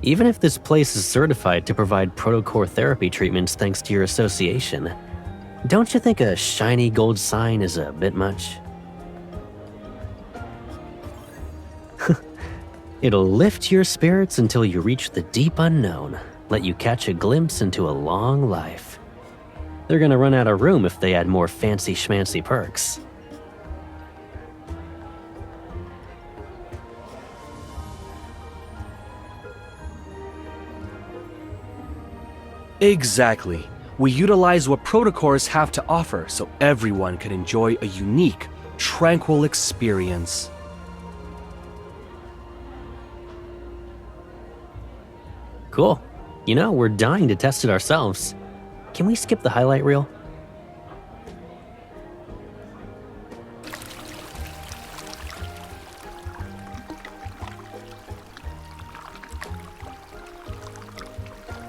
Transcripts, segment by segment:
Even if this place is certified to provide protocore therapy treatments thanks to your association, don't you think a shiny gold sign is a bit much? It'll lift your spirits until you reach the deep unknown, let you catch a glimpse into a long life. They're gonna run out of room if they add more fancy schmancy perks. Exactly. We utilize what protocores have to offer so everyone can enjoy a unique, tranquil experience. Cool. You know, we're dying to test it ourselves. Can we skip the highlight reel?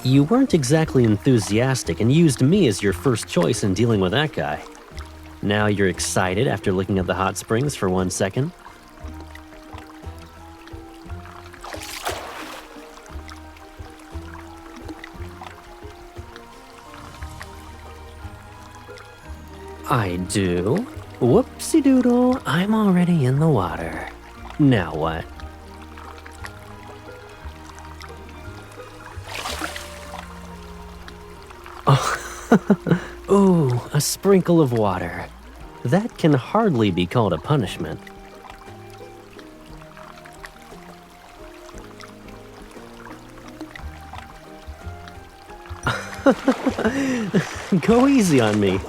You weren't exactly enthusiastic and used me as your first choice in dealing with that guy. Now you're excited after looking at the hot springs for 1 second? I do. Whoopsie doodle, I'm already in the water. Now what? Ooh, a sprinkle of water. That can hardly be called a punishment. Go easy on me.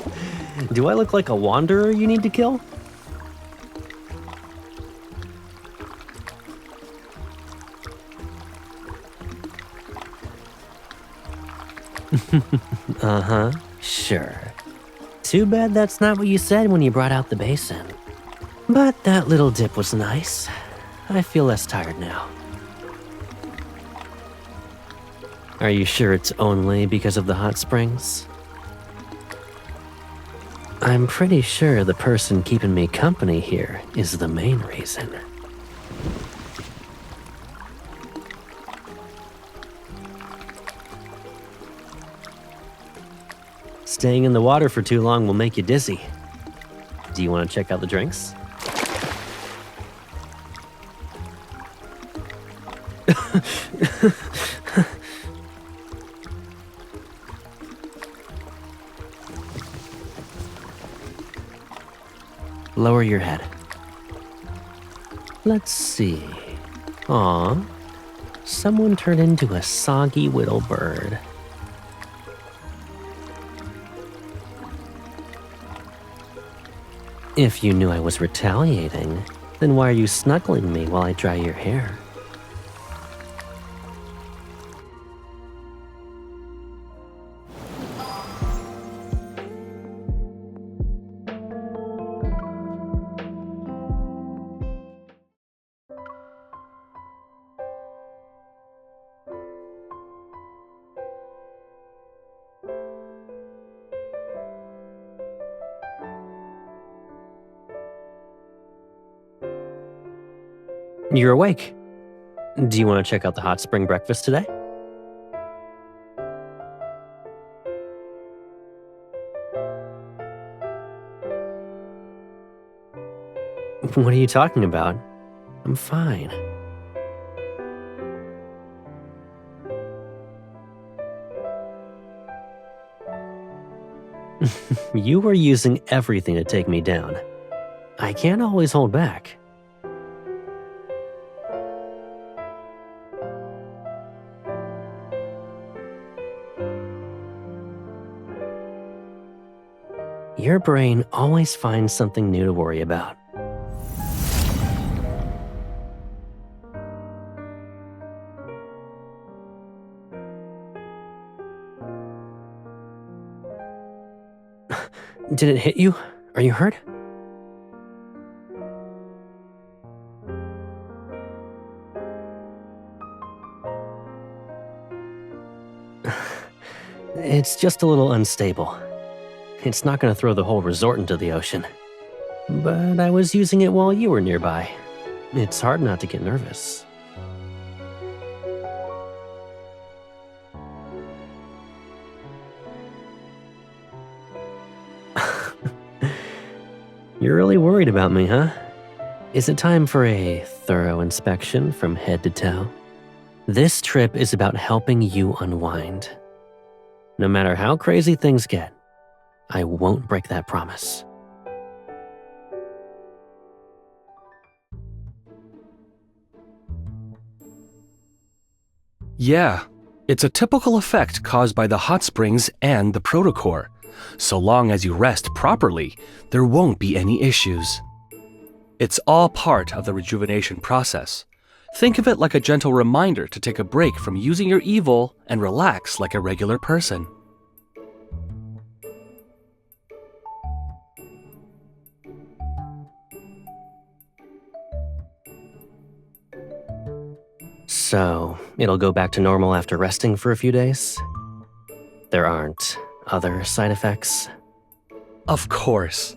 Do I look like a wanderer you need to kill? Uh-huh, sure. Too bad that's not what you said when you brought out the basin. But that little dip was nice. I feel less tired now. Are you sure it's only because of the hot springs? I'm pretty sure the person keeping me company here is the main reason. Staying in the water for too long will make you dizzy. Do you want to check out the drinks? Lower your head. Let's see. Aw, someone turned into a soggy whittle bird. If you knew I was retaliating, then why are you snuggling me while I dry your hair? You're awake. Do you want to check out the hot spring breakfast today? What are you talking about? I'm fine. You were using everything to take me down. I can't always hold back. Your brain always finds something new to worry about. Did it hit you? Are you hurt? It's just a little unstable. It's not going to throw the whole resort into the ocean. But I was using it while you were nearby. It's hard not to get nervous. You're really worried about me, huh? Is it time for a thorough inspection from head to toe? This trip is about helping you unwind. No matter how crazy things get, I won't break that promise. Yeah, it's a typical effect caused by the hot springs and the protocore. So long as you rest properly, there won't be any issues. It's all part of the rejuvenation process. Think of it like a gentle reminder to take a break from using your evil and relax like a regular person. So, it'll go back to normal after resting for a few days? There aren't other side effects? Of course.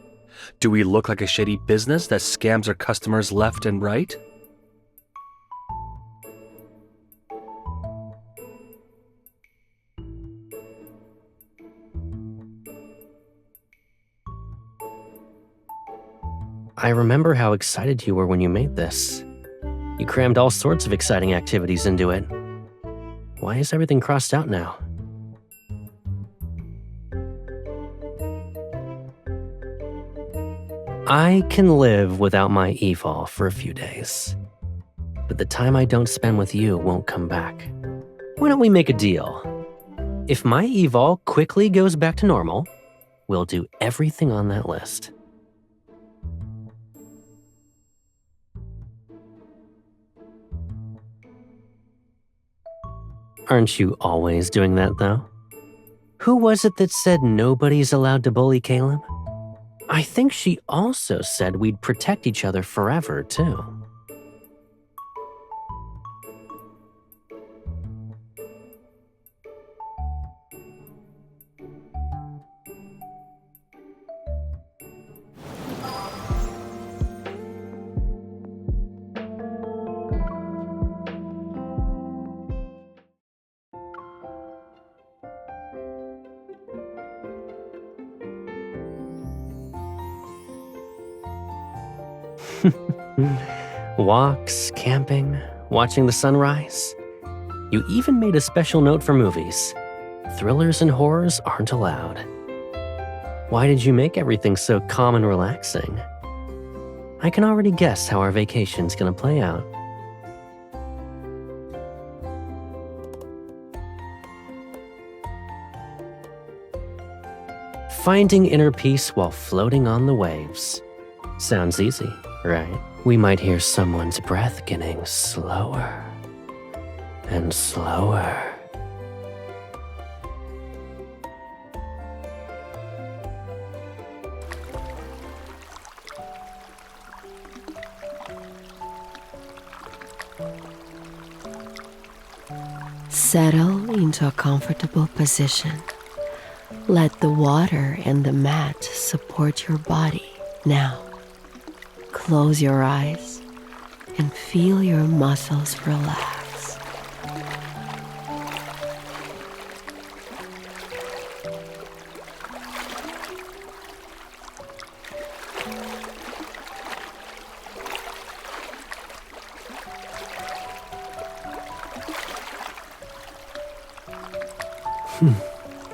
Do we look like a shady business that scams our customers left and right? I remember how excited you were when you made this. You crammed all sorts of exciting activities into it. Why is everything crossed out now? I can live without my evil for a few days. But the time I don't spend with you won't come back. Why don't we make a deal? If my evil quickly goes back to normal, we'll do everything on that list. Aren't you always doing that, though? Who was it that said nobody's allowed to bully Caleb? I think she also said we'd protect each other forever, too. Walks, camping, watching the sunrise. You even made a special note for movies. Thrillers and horrors aren't allowed. Why did you make everything so calm and relaxing? I can already guess how our vacation's gonna play out. Finding inner peace while floating on the waves. Sounds easy, right? We might hear someone's breath getting slower and slower. Settle into a comfortable position. Let the water and the mat support your body now. Close your eyes and feel your muscles relax.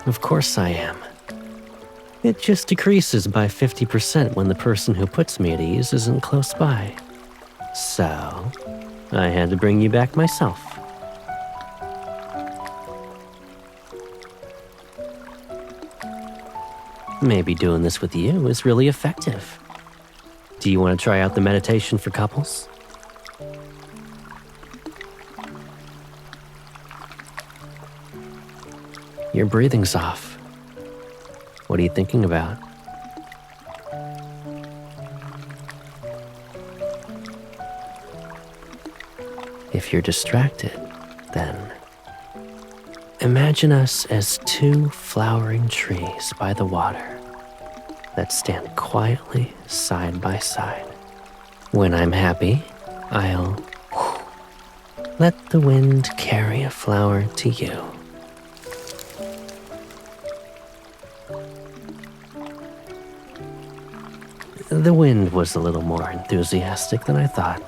Of course I am. It just decreases by 50% when the person who puts me at ease isn't close by. So, I had to bring you back myself. Maybe doing this with you is really effective. Do you want to try out the meditation for couples? Your breathing's off. What are you thinking about? If you're distracted, then imagine us as two flowering trees by the water that stand quietly side by side. When I'm happy, I'll let the wind carry a flower to you. The wind was a little more enthusiastic than I thought.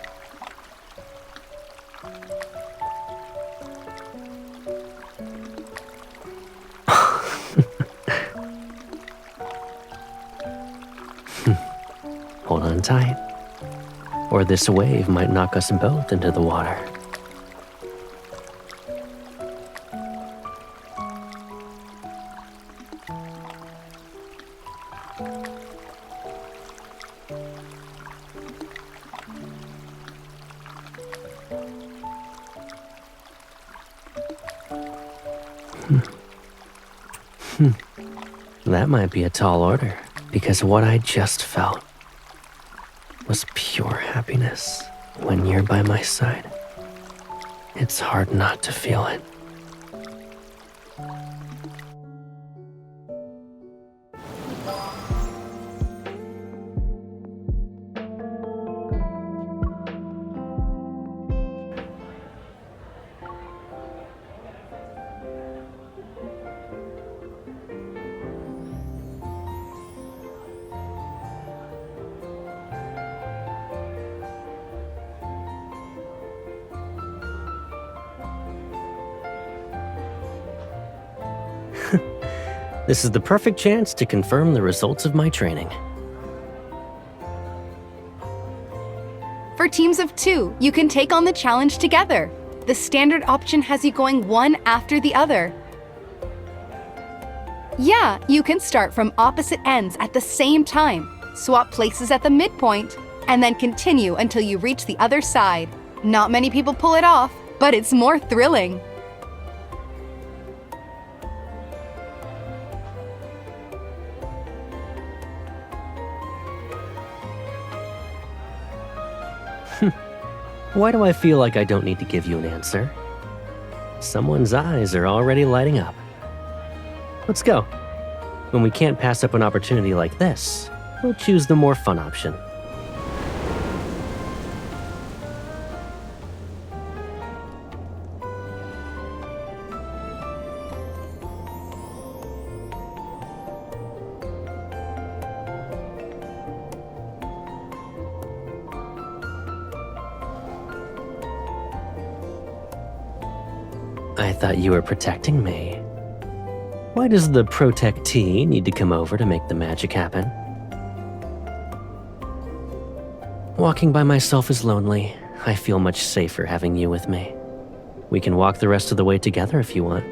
Hold on tight, or this wave might knock us both into the water. That might be a tall order, because what I just felt was pure happiness when you're by my side. It's hard not to feel it. This is the perfect chance to confirm the results of my training. For teams of 2, you can take on the challenge together. The standard option has you going one after the other. Yeah, you can start from opposite ends at the same time, swap places at the midpoint, and then continue until you reach the other side. Not many people pull it off, but it's more thrilling. Why do I feel like I don't need to give you an answer? Someone's eyes are already lighting up. Let's go. When we can't pass up an opportunity like this, we'll choose the more fun option. I thought you were protecting me. Why does the protectee need to come over to make the magic happen? Walking by myself is lonely. I feel much safer having you with me. We can walk the rest of the way together if you want.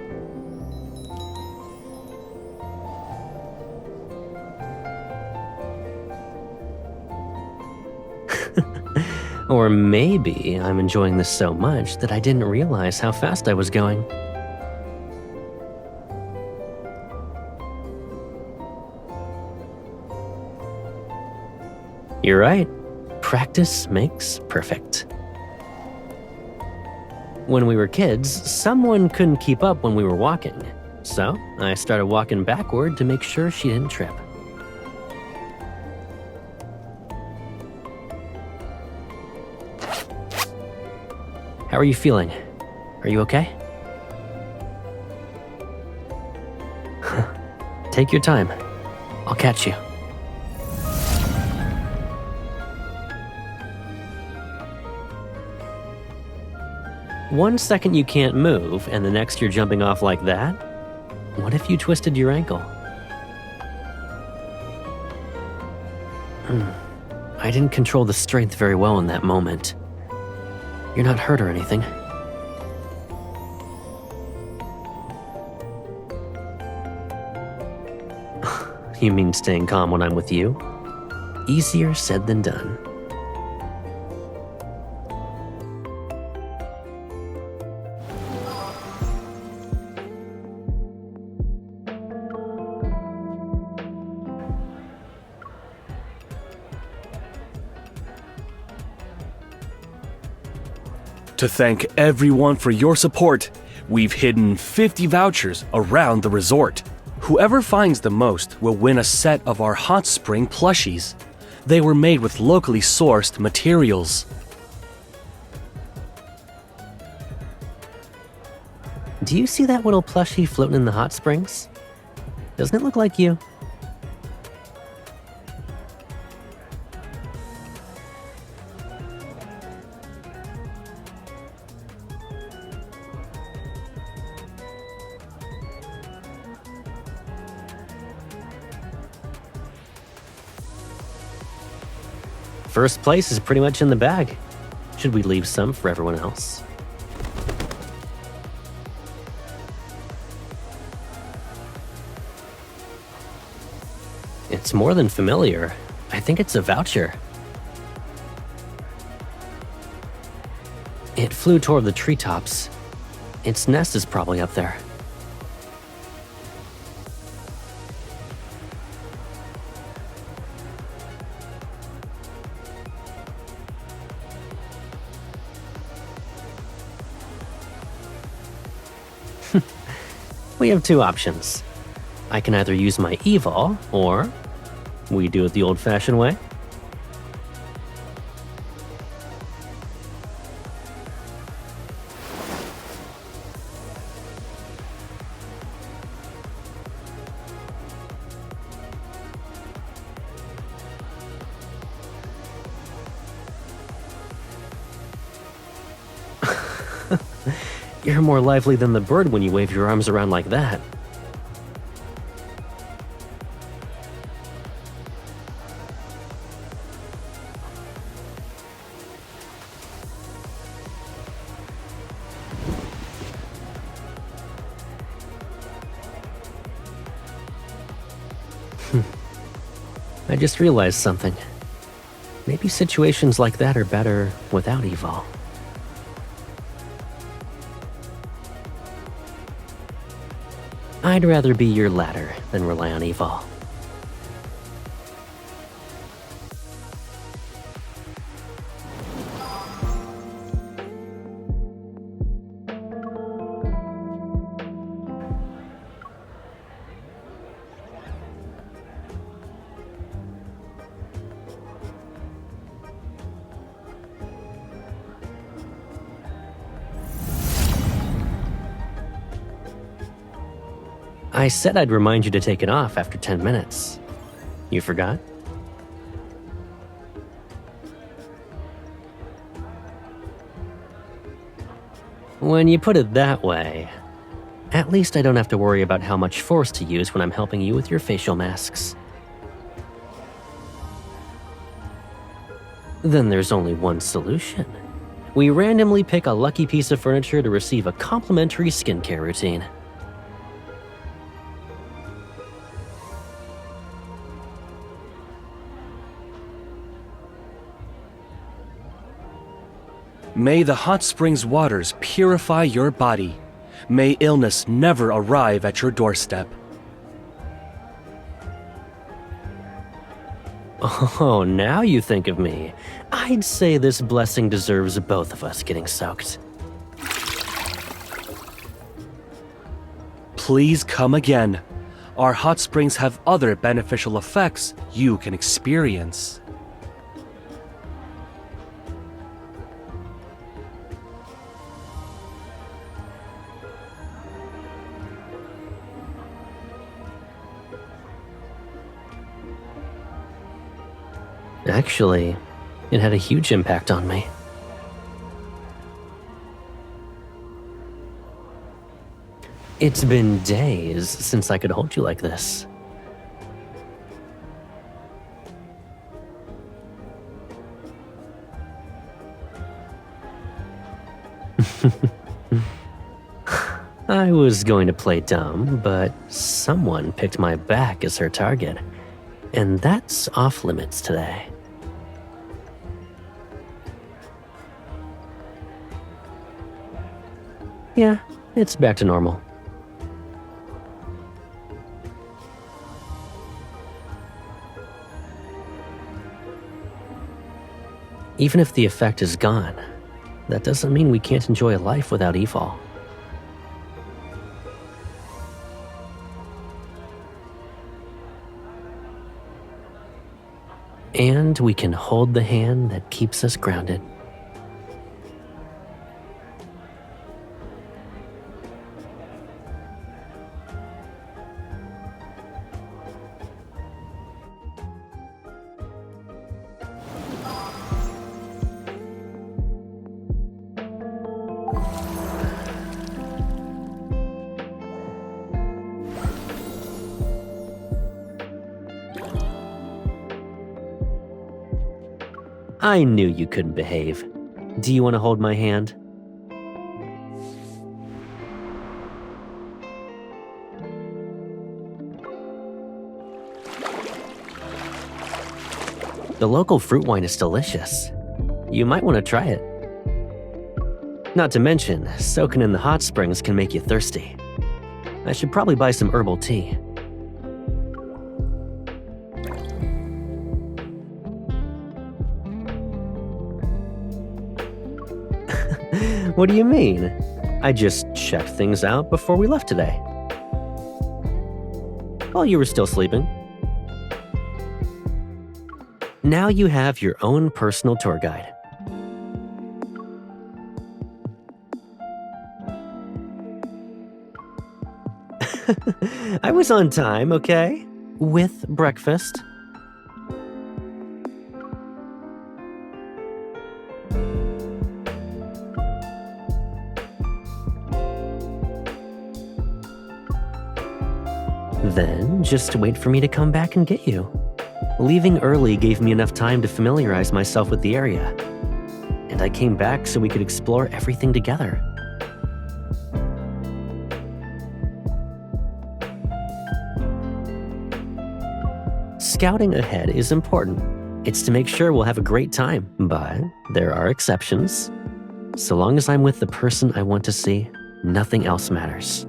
Or maybe I'm enjoying this so much that I didn't realize how fast I was going. You're right. Practice makes perfect. When we were kids, someone couldn't keep up when we were walking. So I started walking backward to make sure she didn't trip. How are you feeling? Are you okay? Take your time. I'll catch you. One second you can't move, and the next you're jumping off like that? What if you twisted your ankle? I didn't control the strength very well in that moment. You're not hurt or anything. You mean staying calm when I'm with you? Easier said than done. To thank everyone for your support, we've hidden 50 vouchers around the resort. Whoever finds the most will win a set of our hot spring plushies. They were made with locally sourced materials. Do you see that little plushie floating in the hot springs? Doesn't it look like you? First place is pretty much in the bag. Should we leave some for everyone else? It's more than familiar. I think it's a voucher. It flew toward the treetops. Its nest is probably up there. We have two options. I can either use my evol, or we do it the old-fashioned way. You're more lively than the bird when you wave your arms around like that. I just realized something. Maybe situations like that are better without evol. I'd rather be your latter than rely on evol. I said I'd remind you to take it off after 10 minutes. You forgot? When you put it that way, at least I don't have to worry about how much force to use when I'm helping you with your facial masks. Then there's only one solution. We randomly pick a lucky piece of furniture to receive a complimentary skincare routine. May the hot springs waters purify your body. May illness never arrive at your doorstep. Oh, now you think of me. I'd say this blessing deserves both of us getting soaked. Please come again. Our hot springs have other beneficial effects you can experience. Actually, it had a huge impact on me. It's been days since I could hold you like this. I was going to play dumb, but someone picked my back as her target, and that's off limits today. Yeah, it's back to normal. Even if the effect is gone, that doesn't mean we can't enjoy a life without evol. And we can hold the hand that keeps us grounded. I knew you couldn't behave. Do you want to hold my hand? The local fruit wine is delicious. You might want to try it. Not to mention, soaking in the hot springs can make you thirsty. I should probably buy some herbal tea. What do you mean? I just checked things out before we left today. While you were still sleeping. Now you have your own personal tour guide. I was on time, okay? With breakfast. Then just wait for me to come back and get you. Leaving early gave me enough time to familiarize myself with the area. And I came back so we could explore everything together. Scouting ahead is important. It's to make sure we'll have a great time, but there are exceptions. So long as I'm with the person I want to see, nothing else matters.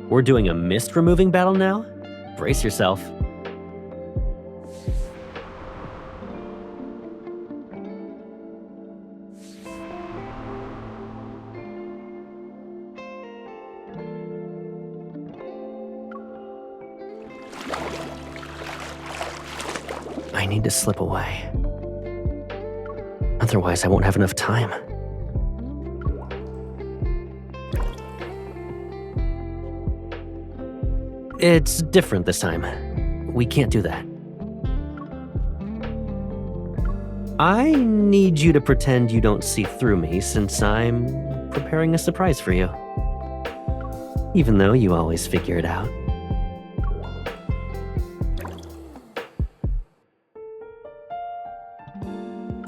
We're doing a mist removing battle now? Brace yourself. I need to slip away. Otherwise, I won't have enough time. It's different this time. We can't do that. I need you to pretend you don't see through me since I'm preparing a surprise for you. Even though you always figure it out.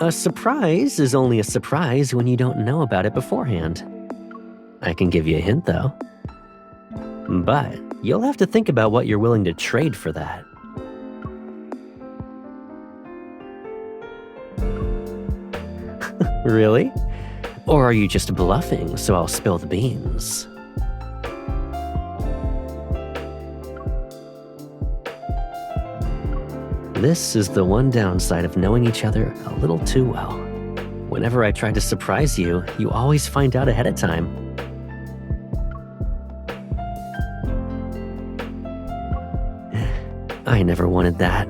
A surprise is only a surprise when you don't know about it beforehand. I can give you a hint, though. But you'll have to think about what you're willing to trade for that. Really? Or are you just bluffing so I'll spill the beans? This is the one downside of knowing each other a little too well. Whenever I try to surprise you, you always find out ahead of time. I never wanted that.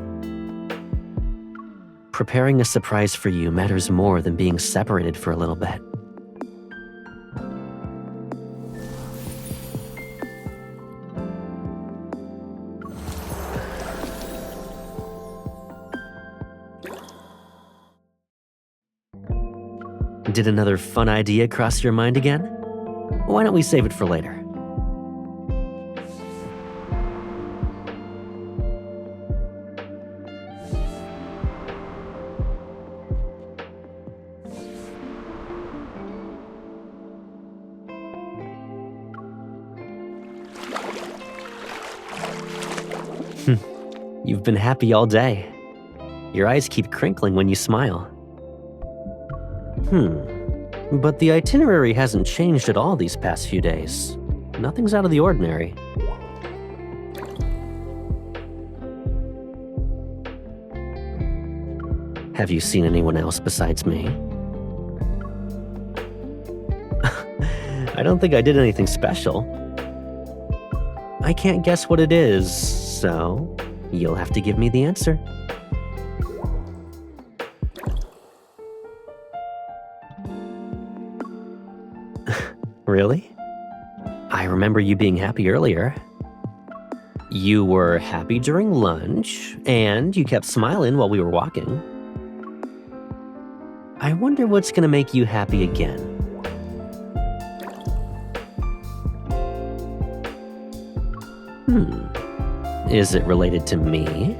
Preparing a surprise for you matters more than being separated for a little bit. Did another fun idea cross your mind again? Why don't we save it for later? You've been happy all day. Your eyes keep crinkling when you smile. But the itinerary hasn't changed at all these past few days. Nothing's out of the ordinary. Have you seen anyone else besides me? I don't think I did anything special. I can't guess what it is, so you'll have to give me the answer. Really? I remember you being happy earlier. You were happy during lunch, and you kept smiling while we were walking. I wonder what's gonna make you happy again. Is it related to me?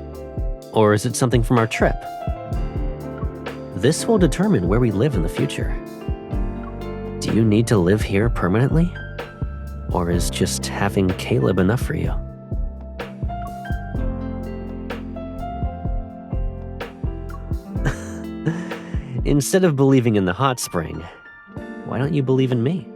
Or is it something from our trip? This will determine where we live in the future. Do you need to live here permanently? Or is just having Caleb enough for you? Instead of believing in the hot spring, why don't you believe in me?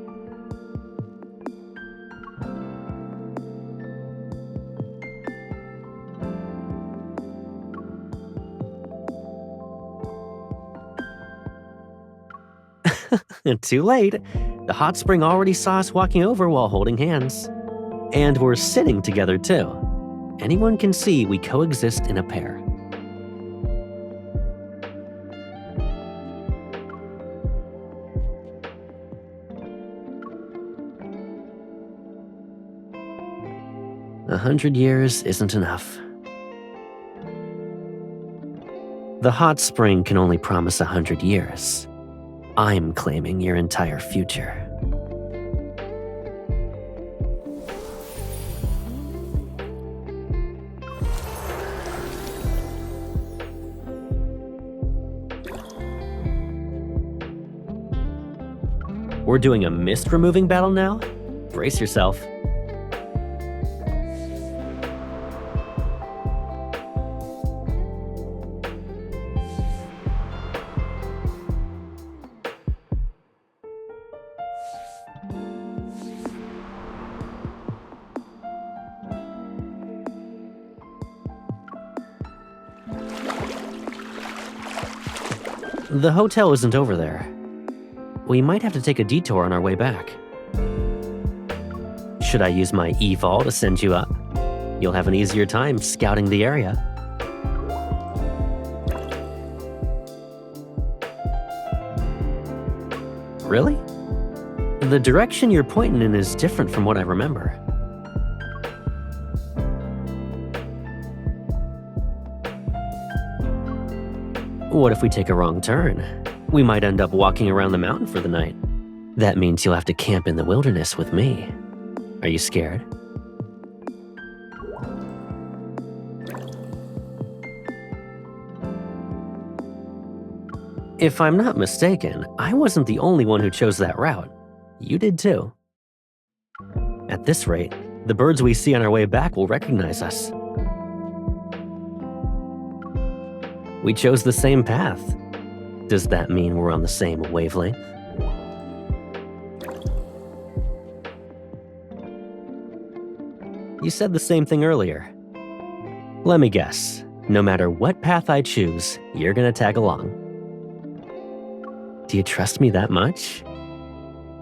Too late. The hot spring already saw us walking over while holding hands. And we're sitting together too. Anyone can see we coexist in a pair. A 100 years isn't enough. The hot spring can only promise 100 years. I'm claiming your entire future. We're doing a mist removing battle now? Brace yourself. The hotel isn't over there. We might have to take a detour on our way back. Should I use my e-vol to send you up? You'll have an easier time scouting the area. Really? The direction you're pointing in is different from what I remember. What if we take a wrong turn? We might end up walking around the mountain for the night. That means you'll have to camp in the wilderness with me. Are you scared? If I'm not mistaken, I wasn't the only one who chose that route. You did too. At this rate, the birds we see on our way back will recognize us. We chose the same path. Does that mean we're on the same wavelength? You said the same thing earlier. Let me guess. No matter what path I choose, you're gonna tag along. Do you trust me that much?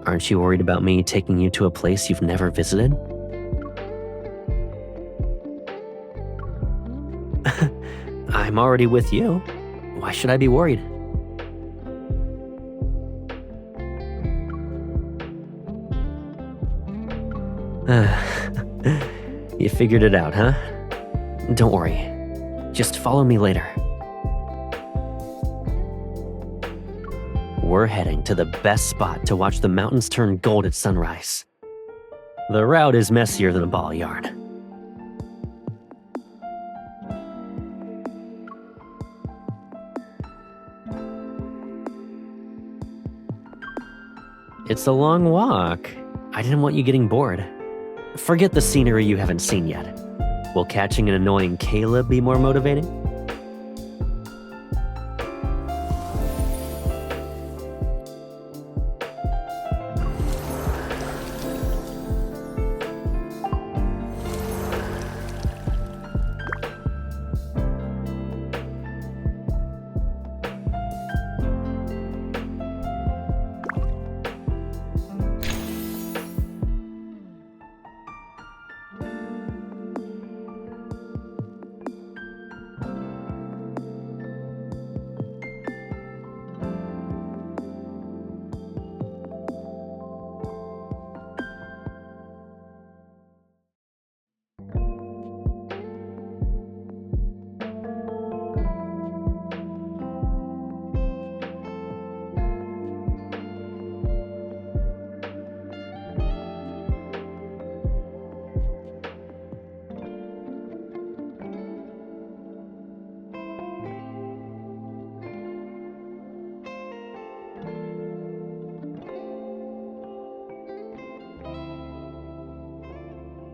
Aren't you worried about me taking you to a place you've never visited? I'm already with you. Why should I be worried? You figured it out, huh? Don't worry. Just follow me later. We're heading to the best spot to watch the mountains turn gold at sunrise. The route is messier than a ball of yarn. It's a long walk. I didn't want you getting bored. Forget the scenery you haven't seen yet. Will catching an annoying Caleb be more motivating?